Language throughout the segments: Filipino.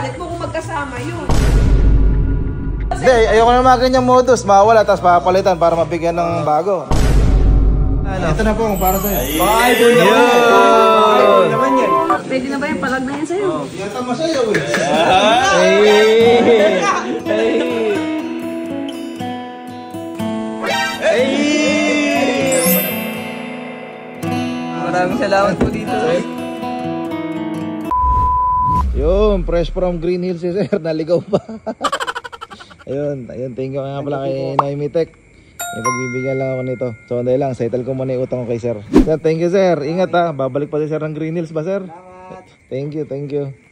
wallet mo kung magkasama yun. Hindi, ayoko na mga ganyang modus. Mawala, tapos papalitan para mabigyan ng bago. Ito na po, para sa'yo. Bye, boy naman yan. Pwede na ba yung palag na yan sa'yo? Yata mo sa'yo, eh. Maraming salamat po dito. Yun, fresh from Green Hills si sir. Naligaw pa. Ayun, thank you nga pala kay Naimitek. May pagbibigyan lang ako nito. So, dahil lang, settle ko muna yung utang ko kay sir. Sir, thank you sir. Ingat ha. Babalik pa si sir ng Green Hills ba sir? Thank you.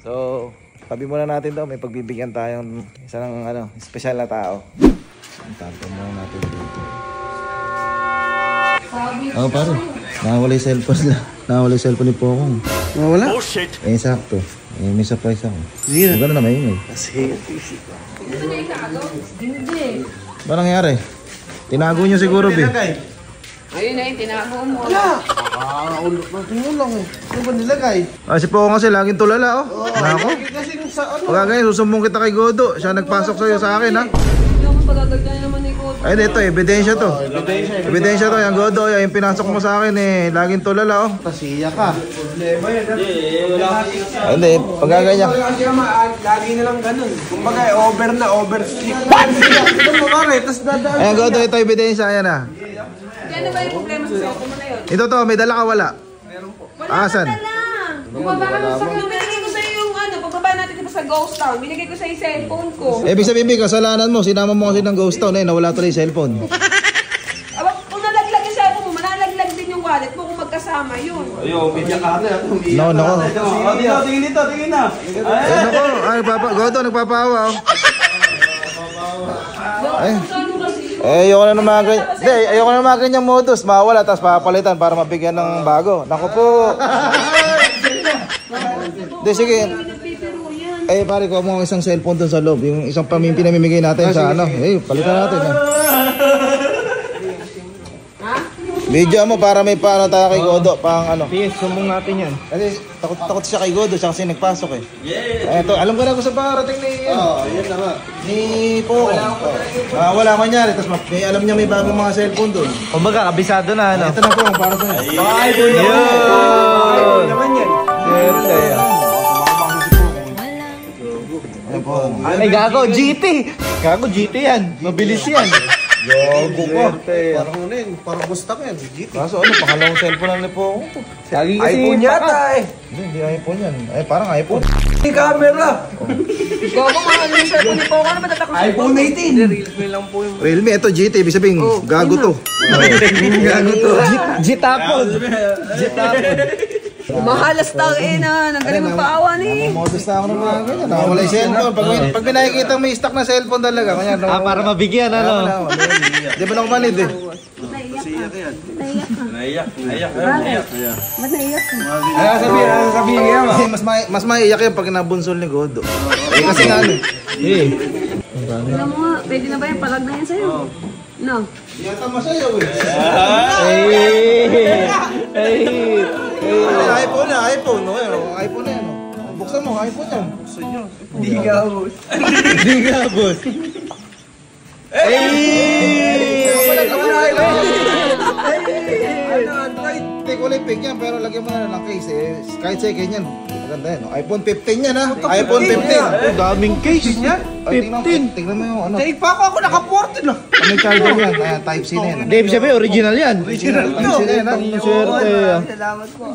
So, tabi muna natin to. May pagbibigyan tayong isa ng special na tao. Tabi muna natin dito. Oh, pare. Nakawala yung cellphone na. Nakawala yung cellphone ni Pokong. Wala? Oh shit. Sakto. May surprise ako. Sige. Magano na maingay. Sige. Hindi. Ba nangyari? Tinago nyo siguro, Bi. Ayun na yung tinago mo. Wala. Tingnan lang eh. Ano ba nilagay? Si Pokong kasi laging tulala, oh. Nako. Kasi sa ano? Pagka ganyan, susumbong kita kay Godo. Siya nagpasok sa'yo sa akin, ha? Hindi ako pagagagyan naman ni Koto. Ay, ito, ebidensya to. Ebidensya to, yung Godo. Yung pinasok mo sa akin, laging tulala, oh. Pasiya ka. Problema yan. Ay, hindi, pagka ganyan. Lagi na lang ganun. Kumbaga, over na, oversleep. Ito mo pare, tapos dadaan. Ayan, Godo, ito ebidensya, ayan, ha. Ano ba yung problema sa cellphone mo na yun? Ito to, may dala ka, wala? Wala Asan? ka na. Bumaba ka sa akin. Binigay ko sa'yo yung pagbaba natin dito sa Ghost Town. Binigay ko sa'yo yung cellphone ko. Ibig sabihin, Bi, kasalanan mo. Sinama mo kasi ng Ghost Town, nawala tuloy yung cellphone. Aba, kung nalaglag yung cellphone mo, manalaglag din yung wallet mo kung magkasama yun. Ayo, bigyan ka na. No. Tingin dito, tingin na. Nako, Godo, nagpapawa, oh. Ay. Ano kasi? Ayoko na ng mga ganyan. Hindi, ayoko na ng mga ganyang modus. Mawala, tapos papalitan para mabigyan ng bago. Naku po. Hindi, sige. Pare, kuha mo ang isang cellphone dun sa loob. Yung isang pinamimigay natin sa palitan natin. Video mo para may paano tayo kay Godo. Sige, sumbong natin yan. Kasi takot siya kay Godo, siya kasi nagpasok eh. Ito, alam ko na kung sa parating ni Yan na nga. ni Pokong. Wala manyari, tapos alam niya may bagong mga cellphone doon. Kumbaga, kabisado na ano. Ito na po, para sa'yo. Bye, boy naman yan. Ay, gago, GT! Gago, GT yan. Mabilis yan. Gago ka. Parang gusto ko yan. GT. Kaso pangalawang cellphone lang ni Pokong to. Lagi kasi iPhone yata eh. Hindi iPhone yan. Parang iPhone. Yung camera. Gago mga ano yung cellphone ni Poko. Ano ba tatakot sa iPhone 18. Realme lang po yung... Realme, ito GT. Ibig sabihin, gago to. Gago to. G-Tapon. Mahalas tao Nang galing magpaawa ni. Namomodus na ako ng mga ganyan. Nakawala yung cellphone. Pag pinakikita may stock na cellphone talaga. Para mabigyan ano. Di ba na kumanid eh? Naiyak. Ba't naiyak ka? Sabihin nga. Mas maiyak yan pag nabunsol ni Godo. Kasi nga Alam mo nga, pwede na ba yung palag na yan sa'yo? No. Yata masaya eh. iPhone na. iPhone na yan. Buksan mo, iPhone yan. Di gabos. Hindi ko ulit yan, pero lagyan mo na ng case eh. Kahit second yan. Maganda yan. iPhone 15 yan ha. iPhone 15. Daming case niya. 15. Tingnan mo yung Taig pa ako naka-40 lang. May charger yan. Type C na yan. Dave, sabi original yan. Original Type C na yan ha. Swerte. Salamat po.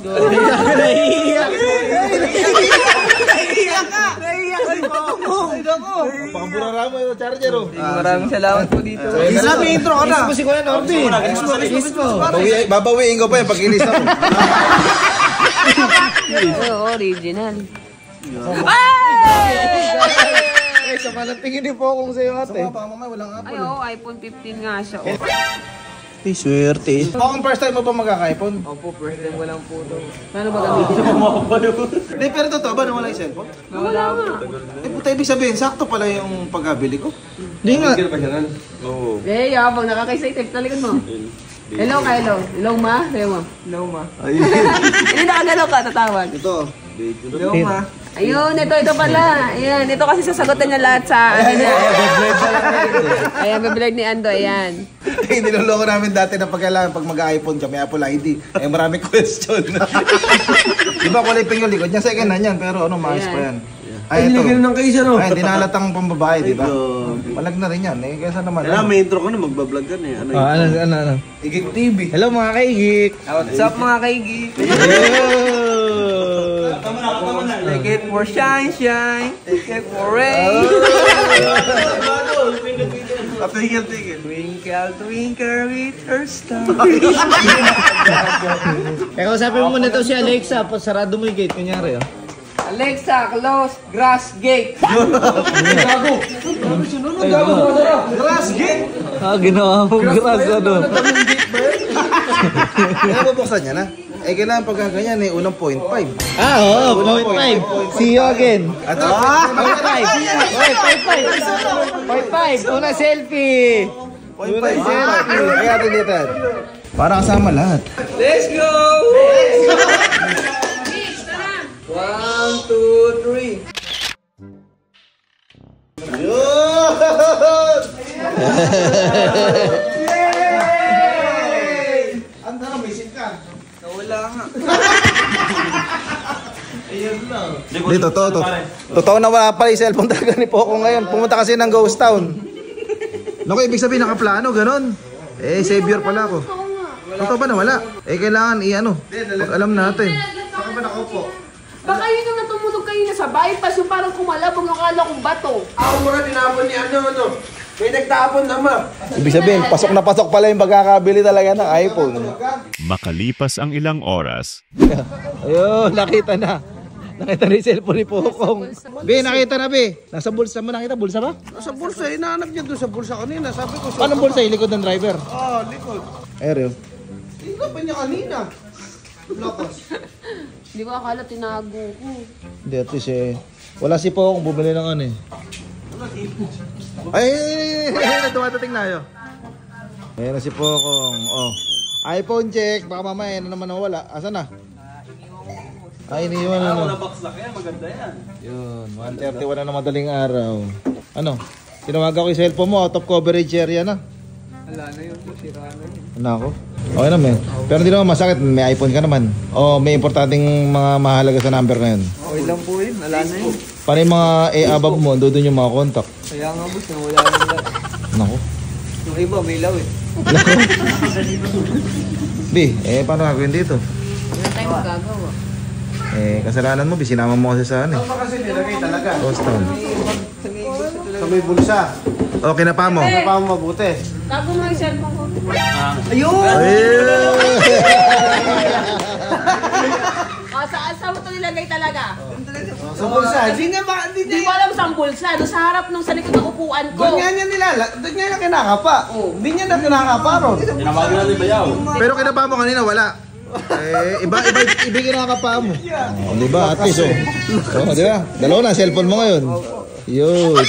Pangburara mo yung charger oh. Maraming salamat po dito. Sabi intro ka na. Kiss mo si Kuya Norbin. Kiss mo. Babawiin ko pa yan pag inis ako. Original. Ay, sa malatingin din po akong sa'yo ate. Mamay walang Ay, oo, iPhone 15 nga siya. Swerte. Kung first time mo ba magkaka-iPhone? Opo, first time ko lang po ito. Paano ba gamitin? Hindi, pero totoo ba nawala yung cellphone? Wala nga. Puta, ibig sabihin, sakto pala yung pagkabili ko. Hindi nga. Oo. Eh, yabang nakaka-excited. Talikod mo. Hello, Kylo. Hello, ma. Hello, ma. No ma. Hindi nakagalaw ka, tatawag. Ito, Yung ha. Ayun, ito pala. Ayan, ito kasi sasagutin niya lahat sa ano niya. Ayan, bablog ni Ando, ayan. Niloloko namin dati na pag mag-iPhone kami, Apple ID. Eh, maraming question. Di ba kulay pink yung likod niya? Second hand yan, pero ano, maayos pa yan. Ay, nilagyan ng kaysa, no? Ay, dinalatang pambabae, di ba? Malag na rin yan. Eh, kaysa naman. Kaya may intro ka na, magbablog ka na eh. Ano? Igig TV. Hello mga kaigik! What's up mga kaigi? Take it for shine, shine. Take it for rain. Tigil. Twinkle, twinkle, little star. Kaya kausapin mo muna ito si Alexa, sarado mo yung gate, kunyari oh. Alexa, close grass gate. Grass gate. Ah, ginawa mo grass ano. Kaya bubuksan niya na. Eh, kailangan pag ganyan eh, unang 0.5. Ah, oo, 0.5. See you again. At 0.5. 0.5. Una selfie. 0.5 selfie. Kaya natin dito. Para kasama lahat. Let's go! 1, 2, 3. Nawala nga. Hindi, totoo na wala pala yung cellphone talaga ni Poco ngayon. Pumunta kasi ng Ghost Town. Naku, ibig sabihin nakaplano, ganun. Eh, savior pala ako. Totoo ba na wala? Eh, kailangan i-ano. Pag alam natin. Saka ba nakaupo? Baka yun yung natumunog kayo na sa bypass, yung parang kumalabog, akala kong bato. Ako mga tinapon ni ano. May nagtapon naman. Ibig sabihin, pasok na pasok pala yung pagkakabili talaga ng iPhone. Makalipas ang ilang oras. Ayun, nakita na. Nakita na yung cellphone ni Pokong. Be, nakita na, Be. Nasa bulsa mo, nakita? Bulsa ba? Nasa bulsa, hinahanap niya doon sa bulsa kanina. Sabi ko, Anong bulsa? Yung likod ng driver? likod. Aero. Ikaw pa niya kanina. Lakas. Di ba akala tinago ko? Hindi, at least eh. Wala si Pokong, bumili ng ano eh. Ay, dumatating na yun. Ayan na si Pokong. Oh. iPhone check. Baka mamaya na naman nawala. Asan na? Ay, iniwan ano. Box lock yan, maganda yan. Yun, 1:31 na ng madaling araw. Ano? Tinawagan ko yung cellphone mo, out of coverage area na. Wala na yun, sira na yun. Nako. Okay naman. Pero hindi naman masakit, may iPhone ka naman. O may importanteng mga mahalaga sa number na yun. Okay lang po yun, wala na yun. Paano yung mga above mo, doon yung mga contact. Kaya nga boss, nawala na nila. Nako. Yung iba, may law eh. Bi, paano gagawin dito? Wala tayong magagawa. Kasalanan mo, sinama mo kasi sa ano eh. Ano kasi nilagay talaga? Ghost Town. Sa may bulsa. O, kinapa mo. Pa mo mabuti. Tago mo yung cellphone ko. Ayun! Saan mo ito nilagay talaga? Sa bulsa. Hindi Hindi ko alam saan bulsa. Doon sa harap nung sa likod ng upuan ko. Doon nga niya kinakapa. Hindi niya na kinakapa ron. Tinawagan natin bayaw. Pero kinapa mo kanina, wala. Iba kinakapa mo. O, diba? At least, oh. O, diba? Dalawa na, cellphone mo ngayon. Yun.